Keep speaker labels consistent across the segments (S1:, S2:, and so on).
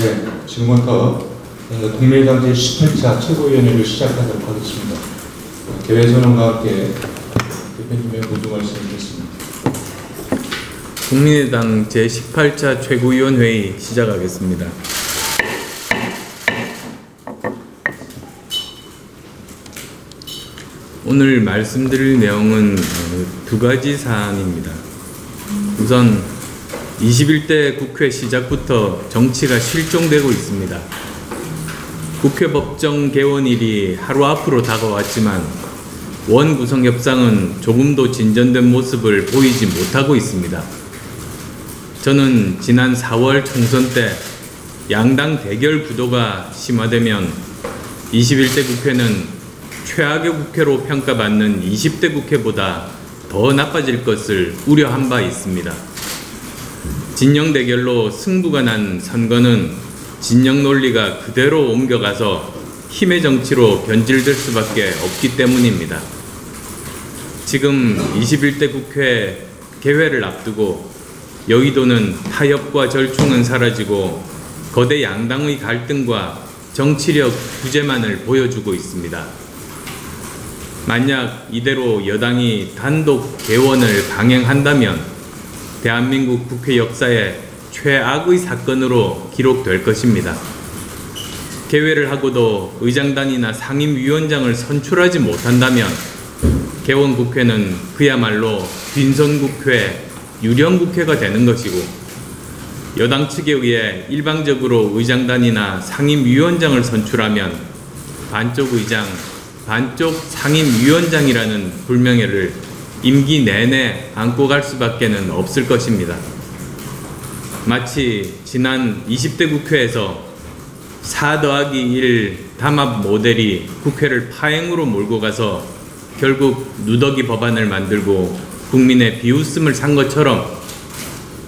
S1: 네, 지금부터 국민의당 제18차 최고위원회를 시작하도록 하겠습니다. 개회선언과 함께 대표님의 모두 말씀을 드리겠습니다.
S2: 국민의당 제18차 최고위원 회의 시작하겠습니다. 오늘 말씀드릴 내용은 두 가지 사안입니다. 우선 21대 국회 시작부터 정치가 실종되고 있습니다. 국회 법정 개원일이 하루 앞으로 다가왔지만 원구성 협상은 조금도 진전된 모습을 보이지 못하고 있습니다. 저는 지난 4월 총선 때 양당 대결 구도가 심화되면 21대 국회는 최악의 국회로 평가받는 20대 국회보다 더 나빠질 것을 우려한 바 있습니다. 진영 대결로 승부가 난 선거는 진영 논리가 그대로 옮겨가서 힘의 정치로 변질될 수밖에 없기 때문입니다. 지금 21대 국회 개회를 앞두고 여의도는 타협과 절충은 사라지고 거대 양당의 갈등과 정치력 부재만을 보여주고 있습니다. 만약 이대로 여당이 단독 개원을 강행한다면 대한민국 국회 역사의 최악의 사건으로 기록될 것입니다. 개회를 하고도 의장단이나 상임위원장을 선출하지 못한다면 개원국회는 그야말로 빈손국회, 유령국회가 되는 것이고 여당 측에 의해 일방적으로 의장단이나 상임위원장을 선출하면 반쪽 의장, 반쪽 상임위원장이라는 불명예를 임기 내내 안고 갈 수밖에는 없을 것입니다. 마치 지난 20대 국회에서 4+1 담합 모델이 국회를 파행으로 몰고 가서 결국 누더기 법안을 만들고 국민의 비웃음을 산 것처럼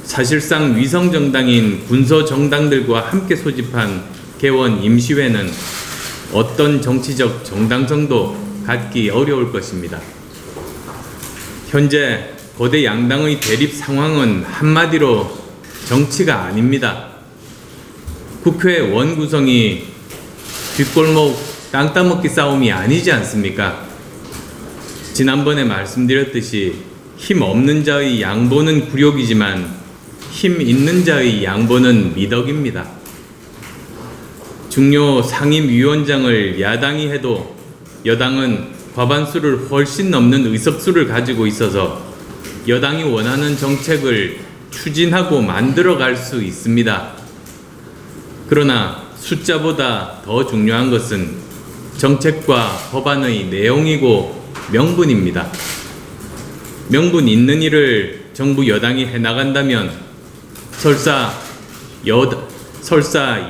S2: 사실상 위성정당인 군소정당들과 함께 소집한 개원 임시회는 어떤 정치적 정당성도 갖기 어려울 것입니다. 현재 거대 양당의 대립 상황은 한마디로 정치가 아닙니다. 국회 원구성이 뒷골목 땅 따먹기 싸움이 아니지 않습니까? 지난번에 말씀드렸듯이 힘 없는 자의 양보는 굴욕이지만 힘 있는 자의 양보는 미덕입니다. 중요 상임위원장을 야당이 해도 여당은 과반수를 훨씬 넘는 의석수를 가지고 있어서 여당이 원하는 정책을 추진하고 만들어갈 수 있습니다. 그러나 숫자보다 더 중요한 것은 정책과 법안의 내용이고 명분입니다. 명분 있는 일을 정부 여당이 해나간다면 설사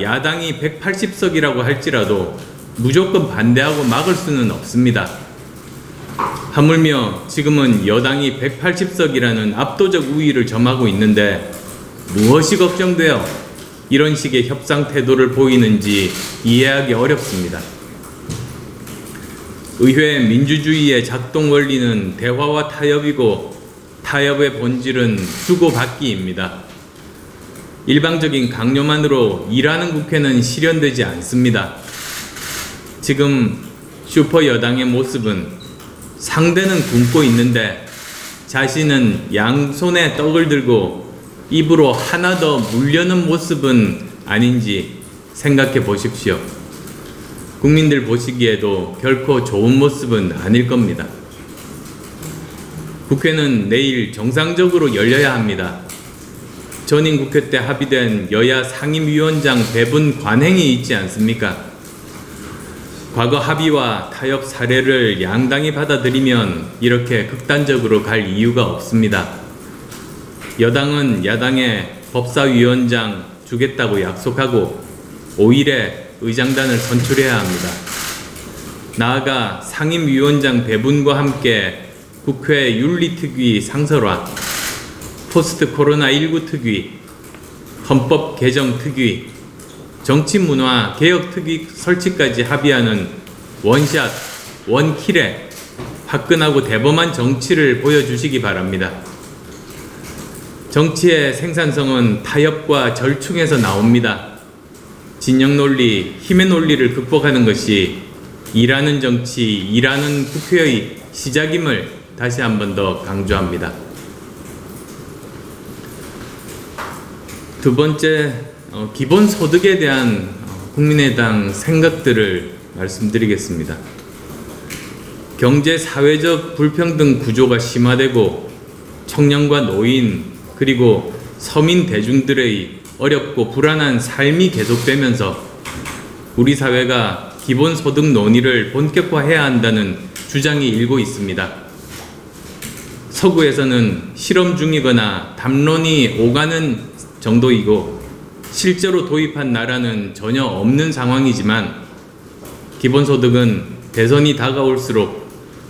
S2: 야당이 180석이라고 할지라도 무조건 반대하고 막을 수는 없습니다. 하물며 지금은 여당이 180석이라는 압도적 우위를 점하고 있는데 무엇이 걱정되어 이런 식의 협상 태도를 보이는지 이해하기 어렵습니다. 의회 민주주의의 작동 원리는 대화와 타협이고 타협의 본질은 주고받기입니다. 일방적인 강요만으로 일하는 국회는 실현되지 않습니다. 지금 슈퍼 여당의 모습은 상대는 굶고 있는데 자신은 양손에 떡을 들고 입으로 하나 더 물려는 모습은 아닌지 생각해 보십시오. 국민들 보시기에도 결코 좋은 모습은 아닐 겁니다. 국회는 내일 정상적으로 열려야 합니다. 전임 국회 때 합의된 여야 상임위원장 배분 관행이 있지 않습니까? 과거 합의와 타협 사례를 양당이 받아들이면 이렇게 극단적으로 갈 이유가 없습니다. 여당은 야당에 법사위원장 주겠다고 약속하고 5일에 의장단을 선출해야 합니다. 나아가 상임위원장 배분과 함께 국회 윤리특위 상설화, 포스트 코로나19 특위, 헌법 개정 특위, 정치문화 개혁특위 설치까지 합의하는 원샷, 원킬에 화끈하고 대범한 정치를 보여주시기 바랍니다. 정치의 생산성은 타협과 절충에서 나옵니다. 진영 논리, 힘의 논리를 극복하는 것이 일하는 정치, 일하는 국회의 시작임을 다시 한 번 더 강조합니다. 두 번째, 기본소득에 대한 국민의당 생각들을 말씀드리겠습니다. 경제 사회적 불평등 구조가 심화되고 청년과 노인 그리고 서민 대중들의 어렵고 불안한 삶이 계속되면서 우리 사회가 기본소득 논의를 본격화해야 한다는 주장이 일고 있습니다. 서구에서는 실험 중이거나 담론이 오가는 정도이고 실제로 도입한 나라는 전혀 없는 상황이지만 기본소득은 대선이 다가올수록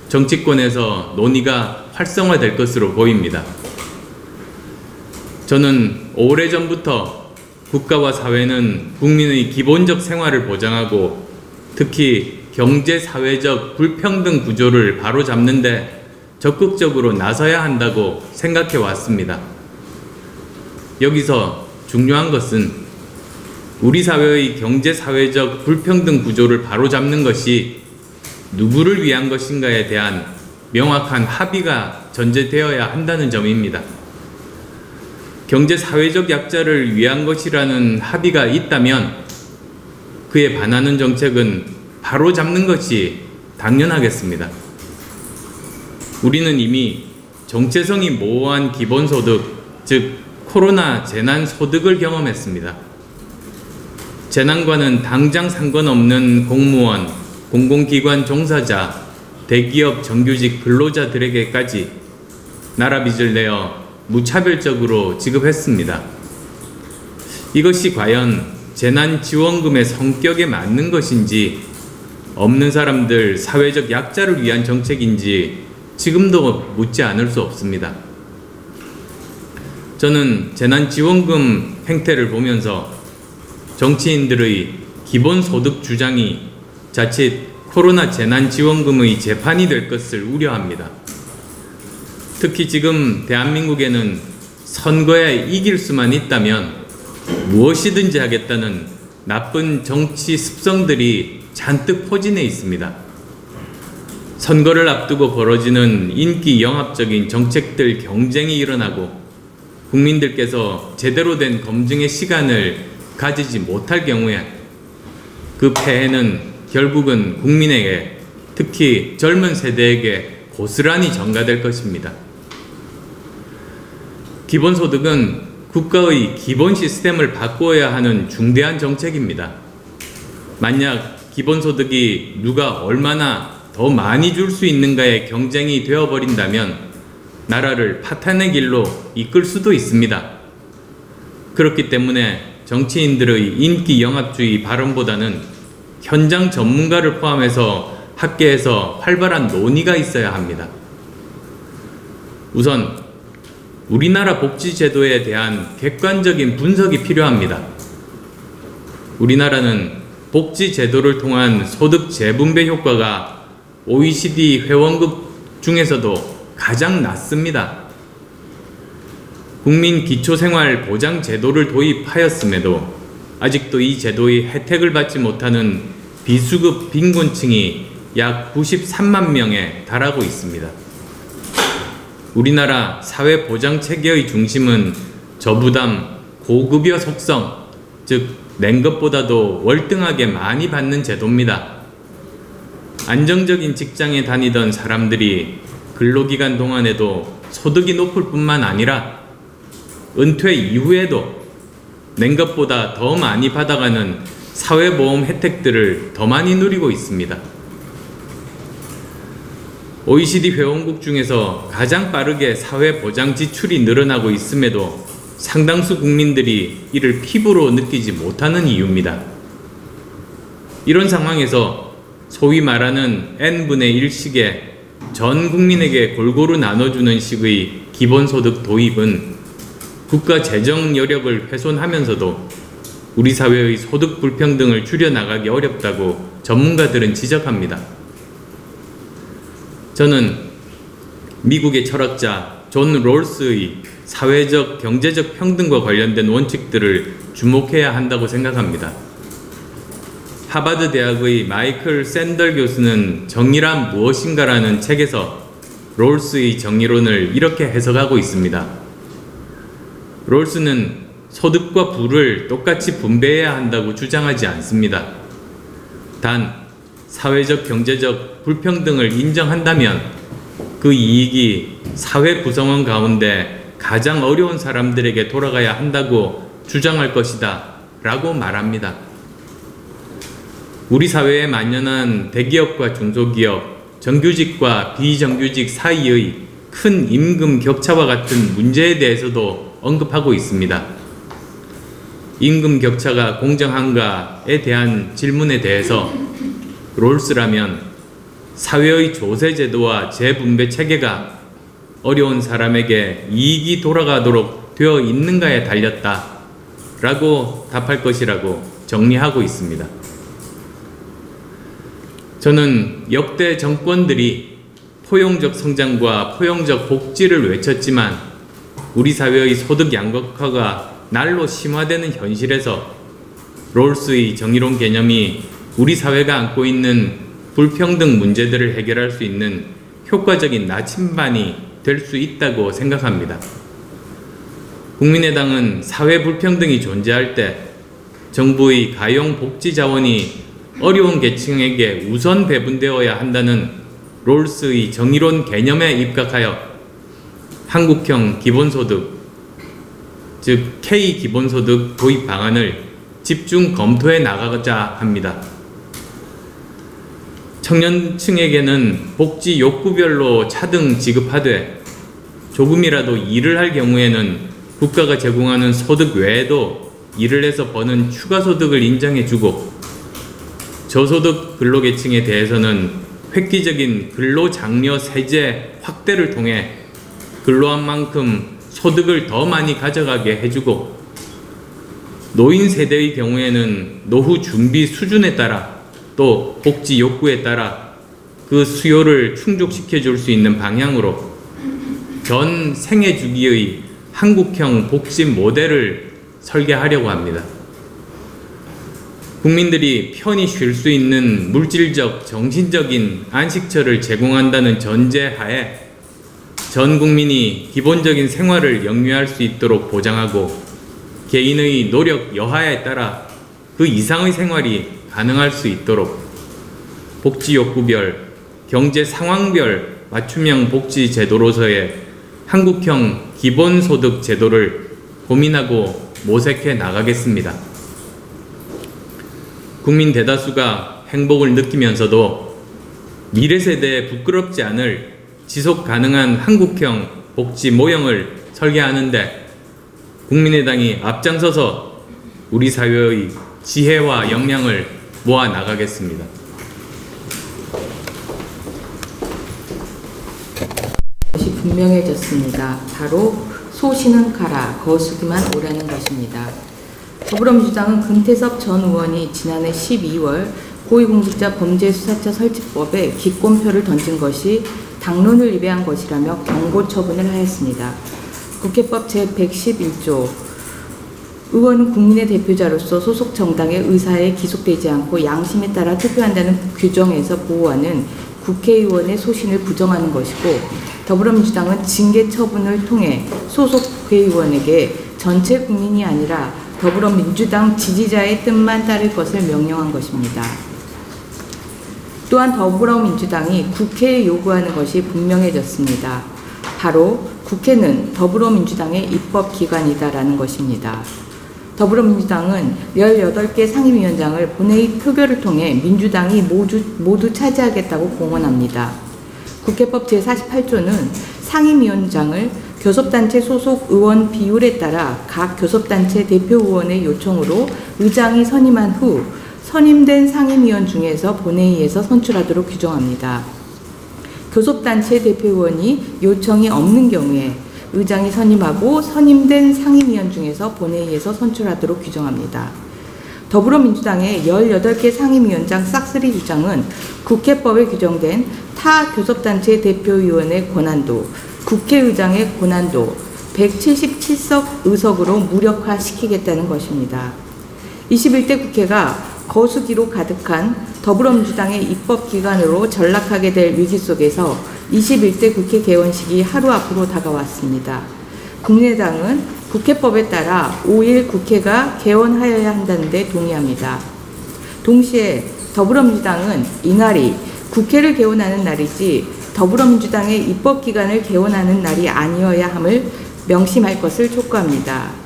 S2: 정치권에서 논의가 활성화될 것으로 보입니다. 저는 오래전부터 국가와 사회는 국민의 기본적 생활을 보장하고 특히 경제 사회적 불평등 구조를 바로잡는 데 적극적으로 나서야 한다고 생각해 왔습니다. 여기서 중요한 것은 우리 사회의 경제 사회적 불평등 구조를 바로잡는 것이 누구를 위한 것인가에 대한 명확한 합의가 전제되어야 한다는 점입니다. 경제 사회적 약자를 위한 것이라는 합의가 있다면 그에 반하는 정책은 바로잡는 것이 당연하겠습니다. 우리는 이미 정체성이 모호한 기본소득, 즉 코로나 재난소득을 경험했습니다. 재난과는 당장 상관없는 공무원, 공공기관 종사자, 대기업 정규직 근로자들에게까지 나라빚을 내어 무차별적으로 지급했습니다. 이것이 과연 재난지원금의 성격에 맞는 것인지 없는 사람들, 사회적 약자를 위한 정책인지 지금도 묻지 않을 수 없습니다. 저는 재난지원금 행태를 보면서 정치인들의 기본소득 주장이 자칫 코로나 재난지원금의 재판이 될 것을 우려합니다. 특히 지금 대한민국에는 선거에 이길 수만 있다면 무엇이든지 하겠다는 나쁜 정치 습성들이 잔뜩 포진해 있습니다. 선거를 앞두고 벌어지는 인기 영합적인 정책들 경쟁이 일어나고 국민들께서 제대로 된 검증의 시간을 가지지 못할 경우에 그 폐해는 결국은 국민에게, 특히 젊은 세대에게 고스란히 전가될 것입니다. 기본소득은 국가의 기본 시스템을 바꾸어야 하는 중대한 정책입니다. 만약 기본소득이 누가 얼마나 더 많이 줄 수 있는가의 경쟁이 되어버린다면 나라를 파탄의 길로 이끌 수도 있습니다. 그렇기 때문에 정치인들의 인기 영합주의 발언보다는 현장 전문가를 포함해서 학계에서 활발한 논의가 있어야 합니다. 우선 우리나라 복지제도에 대한 객관적인 분석이 필요합니다. 우리나라는 복지제도를 통한 소득 재분배 효과가 OECD 회원국 중에서도 가장 낮습니다. 국민 기초생활보장제도를 도입하였음에도 아직도 이 제도의 혜택을 받지 못하는 비수급 빈곤층이 약 93만 명에 달하고 있습니다. 우리나라 사회보장체계의 중심은 저부담, 고급여 속성, 즉 낸 것보다도 월등하게 많이 받는 제도입니다. 안정적인 직장에 다니던 사람들이 근로기간 동안에도 소득이 높을 뿐만 아니라 은퇴 이후에도 낸 것보다 더 많이 받아가는 사회보험 혜택들을 더 많이 누리고 있습니다. OECD 회원국 중에서 가장 빠르게 사회보장 지출이 늘어나고 있음에도 상당수 국민들이 이를 피부로 느끼지 못하는 이유입니다. 이런 상황에서 소위 말하는 n분의 1식에 전 국민에게 골고루 나눠주는 식의 기본소득 도입은 국가 재정 여력을 훼손하면서도 우리 사회의 소득 불평등을 줄여나가기 어렵다고 전문가들은 지적합니다. 저는 미국의 철학자 존 롤스의 사회적, 경제적 평등과 관련된 원칙들을 주목해야 한다고 생각합니다. 하버드 대학의 마이클 샌덜 교수는 정의란 무엇인가라는 책에서 롤스의 정의론을 이렇게 해석하고 있습니다. 롤스는 소득과 부를 똑같이 분배해야 한다고 주장하지 않습니다. 단 사회적 경제적 불평등을 인정한다면 그 이익이 사회 구성원 가운데 가장 어려운 사람들에게 돌아가야 한다고 주장할 것이다 라고 말합니다. 우리 사회에 만연한 대기업과 중소기업, 정규직과 비정규직 사이의 큰 임금 격차와 같은 문제에 대해서도 언급하고 있습니다. 임금 격차가 공정한가에 대한 질문에 대해서 롤스라면 사회의 조세제도와 재분배 체계가 어려운 사람에게 이익이 돌아가도록 되어 있는가에 달렸다 라고 답할 것이라고 정리하고 있습니다. 저는 역대 정권들이 포용적 성장과 포용적 복지를 외쳤지만 우리 사회의 소득 양극화가 날로 심화되는 현실에서 롤스의 정의론 개념이 우리 사회가 안고 있는 불평등 문제들을 해결할 수 있는 효과적인 나침반이 될 수 있다고 생각합니다. 국민의당은 사회 불평등이 존재할 때 정부의 가용 복지 자원이 어려운 계층에게 우선 배분되어야 한다는 롤스의 정의론 개념에 입각하여 한국형 기본소득, 즉 K기본소득 도입 방안을 집중 검토해 나가자 합니다. 청년층에게는 복지 욕구별로 차등 지급하되 조금이라도 일을 할 경우에는 국가가 제공하는 소득 외에도 일을 해서 버는 추가소득을 인정해주고 저소득 근로계층에 대해서는 획기적인 근로장려 세제 확대를 통해 근로한 만큼 소득을 더 많이 가져가게 해주고 노인 세대의 경우에는 노후 준비 수준에 따라 또 복지 욕구에 따라 그 수요를 충족시켜 줄 수 있는 방향으로 전 생애 주기의 한국형 복지 모델을 설계하려고 합니다. 국민들이 편히 쉴 수 있는 물질적, 정신적인 안식처를 제공한다는 전제하에 전 국민이 기본적인 생활을 영위할 수 있도록 보장하고 개인의 노력 여하에 따라 그 이상의 생활이 가능할 수 있도록 복지 욕구별, 경제 상황별 맞춤형 복지 제도로서의 한국형 기본소득 제도를 고민하고 모색해 나가겠습니다. 국민 대다수가 행복을 느끼면서도 미래 세대에 부끄럽지 않을 지속 가능한 한국형 복지 모형을 설계하는데 국민의당이 앞장서서 우리 사회의 지혜와 역량을 모아 나가겠습니다.
S3: 것이 분명해졌습니다. 바로 소신은 가라, 거수기만 오라는 것입니다. 더불어민주당은 금태섭 전 의원이 지난해 12월 고위공직자 범죄수사처 설치법에 기권표를 던진 것이 당론을 위배한 것이라며 경고 처분을 하였습니다. 국회법 제111조 의원은 국민의 대표자로서 소속 정당의 의사에 기속되지 않고 양심에 따라 투표한다는 규정에서 보호하는 국회의원의 소신을 부정하는 것이고 더불어민주당은 징계 처분을 통해 소속 국회의원에게 전체 국민이 아니라 더불어민주당 지지자의 뜻만 따를 것을 명령한 것입니다. 또한 더불어민주당이 국회에 요구하는 것이 분명해졌습니다. 바로 국회는 더불어민주당의 입법기관이다라는 것입니다. 더불어민주당은 18개 상임위원장을 본회의 표결을 통해 민주당이 모두 차지하겠다고 공언합니다. 국회법 제48조는 상임위원장을 교섭단체 소속 의원 비율에 따라 각 교섭단체 대표 의원의 요청으로 의장이 선임한 후 선임된 상임위원 중에서 본회의에서 선출하도록 규정합니다. 교섭단체 대표 의원이 요청이 없는 경우에 의장이 선임하고 선임된 상임위원 중에서 본회의에서 선출하도록 규정합니다. 더불어민주당의 18개 상임위원장 싹쓸이 주장은 국회법에 규정된 타 교섭단체 대표위원의 권한도, 국회의장의 권한도 177석 의석으로 무력화시키겠다는 것입니다. 21대 국회가 거수기로 가득한 더불어민주당의 입법기관으로 전락하게 될 위기 속에서 21대 국회 개원식이 하루 앞으로 다가왔습니다. 국민의당은 국회법에 따라 5일 국회가 개원하여야 한다는 데 동의합니다. 동시에 더불어민주당은 이날이 국회를 개원하는 날이지 더불어민주당의 입법기관을 개원하는 날이 아니어야 함을 명심할 것을 촉구합니다.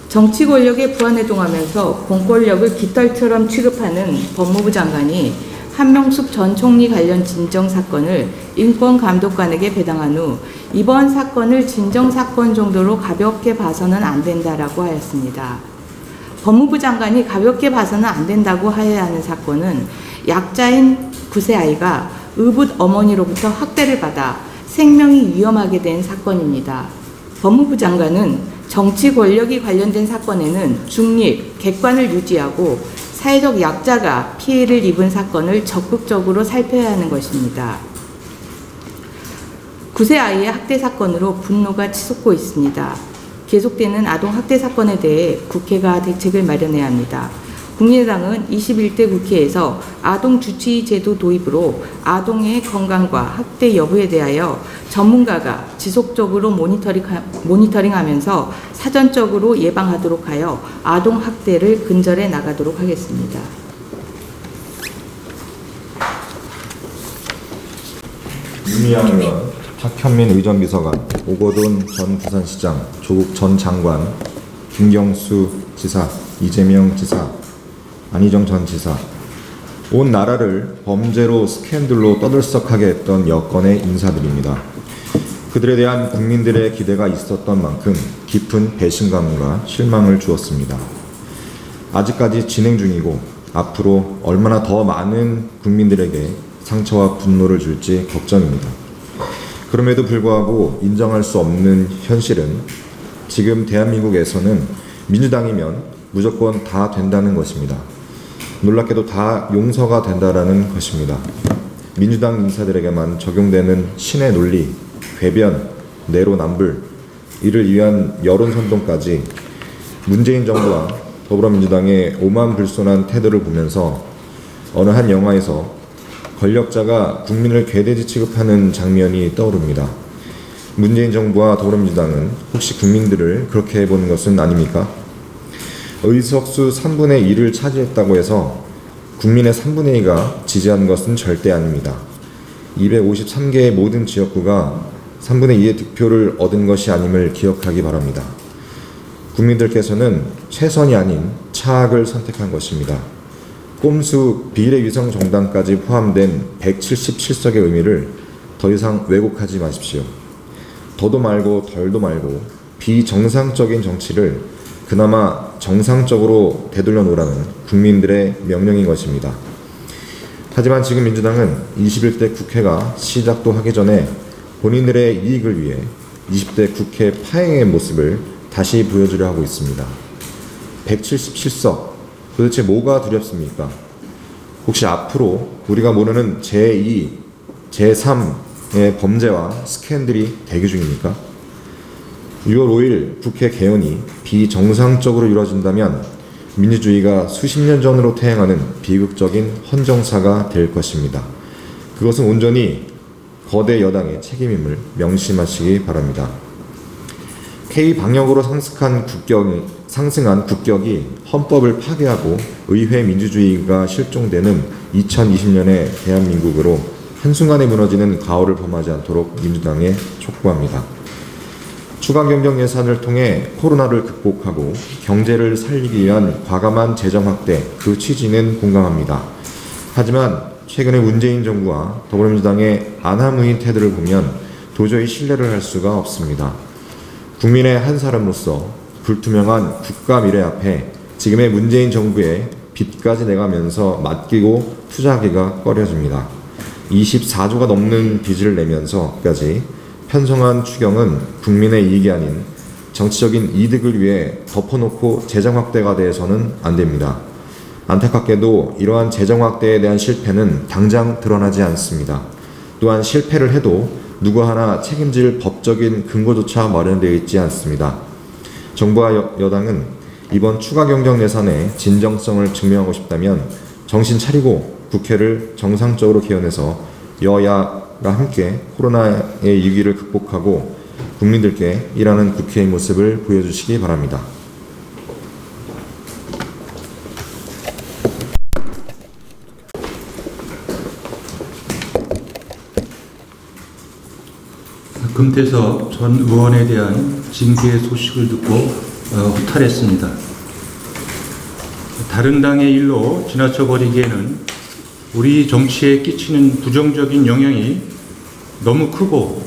S3: 정치 권력에 부안해동하면서 공권력을 깃털처럼 취급하는 법무부 장관이 한명숙 전 총리 관련 진정사건을 인권감독관에게 배당한 후 이번 사건을 진정사건 정도로 가볍게 봐서는 안 된다라고 하였습니다. 법무부 장관이 가볍게 봐서는 안 된다고 하여야 하는 사건은 약자인 9세 아이가 의붓 어머니로부터 학대를 받아 생명이 위험하게 된 사건입니다. 법무부 장관은 정치 권력이 관련된 사건에는 중립, 객관을 유지하고 사회적 약자가 피해를 입은 사건을 적극적으로 살펴야 하는 것입니다. 9세 아이의 학대 사건으로 분노가 치솟고 있습니다. 계속되는 아동 학대 사건에 대해 국회가 대책을 마련해야 합니다. 국민의당은 21대 국회에서 아동 주치의 제도 도입으로 아동의 건강과 학대 여부에 대하여 전문가가 지속적으로 모니터링하면서 사전적으로 예방하도록 하여 아동 학대를 근절해 나가도록 하겠습니다.
S4: 윤미향 의원, 박현민 의전비서관, 오거돈 전 부산시장, 조국 전 장관, 김경수 지사, 이재명 지사, 안희정 전 지사, 온 나라를 범죄로 스캔들로 떠들썩하게 했던 여권의 인사들입니다. 그들에 대한 국민들의 기대가 있었던 만큼 깊은 배신감과 실망을 주었습니다. 아직까지 진행 중이고 앞으로 얼마나 더 많은 국민들에게 상처와 분노를 줄지 걱정입니다. 그럼에도 불구하고 인정할 수 없는 현실은 지금 대한민국에서는 민주당이면 무조건 다 된다는 것입니다. 놀랍게도 다 용서가 된다라는 것입니다. 민주당 인사들에게만 적용되는 신의 논리, 궤변, 내로남불, 이를 위한 여론선동까지 문재인 정부와 더불어민주당의 오만불손한 태도를 보면서 어느 한 영화에서 권력자가 국민을 괴돼지 취급하는 장면이 떠오릅니다. 문재인 정부와 더불어민주당은 혹시 국민들을 그렇게 보는 것은 아닙니까? 의석수 3분의 1을 차지했다고 해서 국민의 3분의 2가 지지한 것은 절대 아닙니다. 253개의 모든 지역구가 3분의 2의 득표를 얻은 것이 아님을 기억하기 바랍니다. 국민들께서는 최선이 아닌 차악을 선택한 것입니다. 꼼수 비례위성 정당까지 포함된 177석의 의미를 더 이상 왜곡하지 마십시오. 더도 말고 덜도 말고 비정상적인 정치를 그나마 정상적으로 되돌려 놓으라는 국민들의 명령인 것입니다. 하지만 지금 민주당은 21대 국회가 시작도 하기 전에 본인들의 이익을 위해 20대 국회 파행의 모습을 다시 보여주려 하고 있습니다. 177석, 도대체 뭐가 두렵습니까? 혹시 앞으로 우리가 모르는 제2, 제3의 범죄와 스캔들이 대기 중입니까? 6월 5일 국회 개원이 비정상적으로 이루어진다면 민주주의가 수십 년 전으로 퇴행하는 비극적인 헌정사가 될 것입니다. 그것은 온전히 거대 여당의 책임임을 명심하시기 바랍니다. K방역으로 상승한 국격이 헌법을 파괴하고 의회 민주주의가 실종되는 2020년의 대한민국으로 한순간에 무너지는 가오를 범하지 않도록 민주당에 촉구합니다. 추가 경정 예산을 통해 코로나를 극복하고 경제를 살리기 위한 과감한 재정 확대, 그 취지는 공감합니다. 하지만 최근의 문재인 정부와 더불어민주당의 안하무인 태도를 보면 도저히 신뢰를 할 수가 없습니다. 국민의 한 사람으로서 불투명한 국가 미래 앞에 지금의 문재인 정부의 빚까지 내가면서 맡기고 투자하기가 꺼려집니다. 24조가 넘는 빚을 내면서까지 편성한 추경은 국민의 이익이 아닌 정치적인 이득을 위해 덮어놓고 재정 확대가 돼서는 안 됩니다. 안타깝게도 이러한 재정 확대에 대한 실패는 당장 드러나지 않습니다. 또한 실패를 해도 누구 하나 책임질 법적인 근거조차 마련되어 있지 않습니다. 정부와 여당은 이번 추가 경정 예산의 진정성을 증명하고 싶다면 정신 차리고 국회를 정상적으로 개헌해서 여야가 함께 코로나의 위기를 극복하고 국민들께 일하는 국회의 모습을 보여주시기 바랍니다.
S1: 금태섭 전 의원에 대한 징계 소식을 듣고 허탈했습니다. 다른 당의 일로 지나쳐버리기에는 우리 정치에 끼치는 부정적인 영향이 너무 크고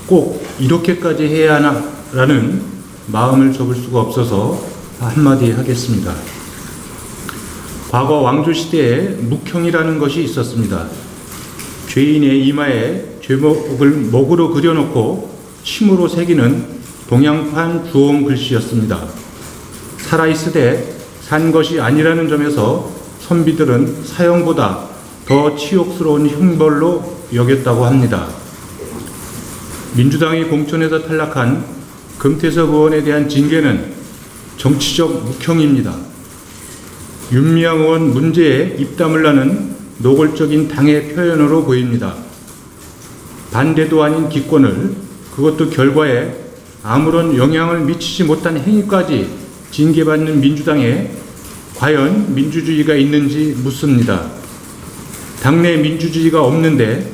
S1: 꼭 이렇게까지 해야 하나라는 마음을 접을 수가 없어서 한마디 하겠습니다. 과거 왕조시대에 묵형이라는 것이 있었습니다. 죄인의 이마에 죄목을 목으로 그려놓고 침으로 새기는 동양판 주홍 글씨였습니다. 살아있으되 산 것이 아니라는 점에서 선비들은 사형보다 더 치욕스러운 형벌로 여겼다고 합니다. 민주당이 공천에서 탈락한 금태섭 의원에 대한 징계는 정치적 묵형입니다. 윤미향 의원 문제에 입담을 나는 노골적인 당의 표현으로 보입니다. 반대도 아닌 기권을, 그것도 결과에 아무런 영향을 미치지 못한 행위까지 징계받는 민주당에 과연 민주주의가 있는지 묻습니다. 당내 민주주의가 없는데,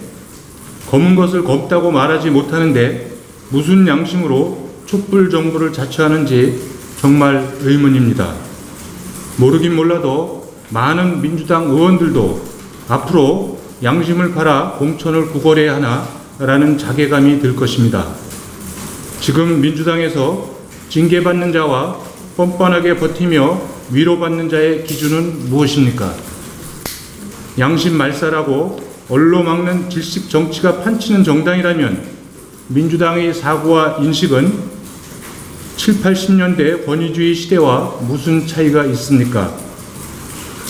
S1: 검은 것을 검다고 말하지 못하는데 무슨 양심으로 촛불 정부를 자처하는지 정말 의문입니다. 모르긴 몰라도 많은 민주당 의원들도 앞으로 양심을 팔아 공천을 구걸해야 하나라는 자괴감이 들 것입니다. 지금 민주당에서 징계받는 자와 뻔뻔하게 버티며 위로받는 자의 기준은 무엇입니까? 양심 말살하고 얼로 막는 질식 정치가 판치는 정당이라면 민주당의 사고와 인식은 7, 80년대 권위주의 시대와 무슨 차이가 있습니까?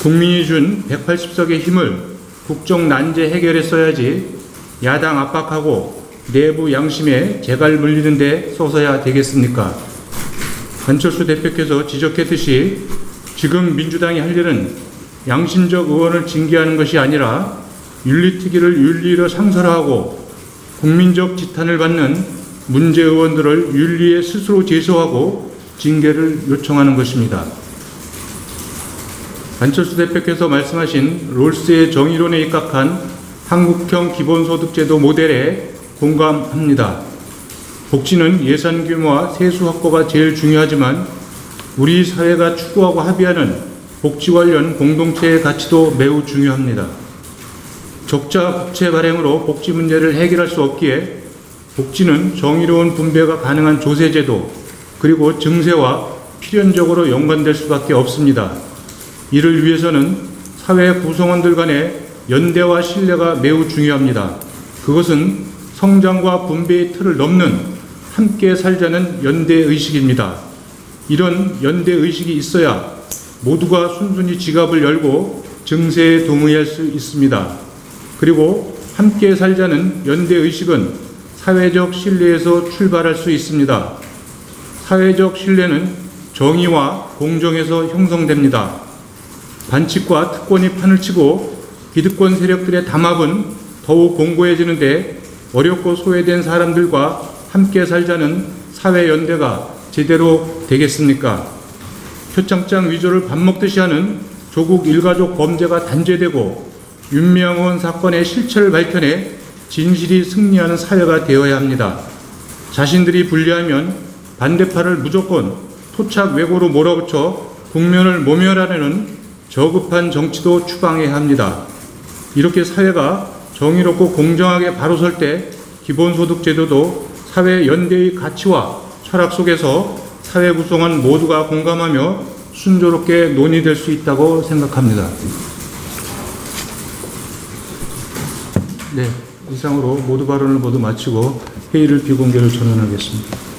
S1: 국민이 준 180석의 힘을 국정 난제 해결에 써야지 야당 압박하고 내부 양심에 재갈 물리는 데 써서야 되겠습니까? 안철수 대표께서 지적했듯이 지금 민주당이 할 일은 양심적 의원을 징계하는 것이 아니라 윤리특위를 윤리로 상설하고 국민적 지탄을 받는 문제 의원들을 윤리에 스스로 제소하고 징계를 요청하는 것입니다. 안철수 대표께서 말씀하신 롤스의 정의론에 입각한 한국형 기본소득제도 모델에 공감합니다. 복지는 예산 규모와 세수 확보가 제일 중요하지만 우리 사회가 추구하고 합의하는 복지 관련 공동체의 가치도 매우 중요합니다. 적자 국채 발행으로 복지 문제를 해결할 수 없기에 복지는 정의로운 분배가 가능한 조세제도 그리고 증세와 필연적으로 연관될 수밖에 없습니다. 이를 위해서는 사회 구성원들 간의 연대와 신뢰가 매우 중요합니다. 그것은 성장과 분배의 틀을 넘는 함께 살자는 연대의식입니다. 이런 연대의식이 있어야 모두가 순순히 지갑을 열고 증세에 동의할 수 있습니다. 그리고 함께 살자는 연대의식은 사회적 신뢰에서 출발할 수 있습니다. 사회적 신뢰는 정의와 공정에서 형성됩니다. 반칙과 특권이 판을 치고 기득권 세력들의 담합은 더욱 공고해지는데 어렵고 소외된 사람들과 함께 살자는 사회연대가 제대로 되겠습니까? 표창장 위조를 밥 먹듯이 하는 조국 일가족 범죄가 단죄되고 윤미향 의원 사건의 실체를 밝혀내 진실이 승리하는 사회가 되어야 합니다. 자신들이 불리하면 반대파를 무조건 토착 왜고로 몰아붙여 국면을 모멸하려는 저급한 정치도 추방해야 합니다. 이렇게 사회가 정의롭고 공정하게 바로 설 때 기본소득제도도 사회 연대의 가치와 철학 속에서 사회 구성원 모두가 공감하며 순조롭게 논의될 수 있다고 생각합니다. 네, 이상으로 모두 발언을 모두 마치고 회의를 비공개로 전환하겠습니다.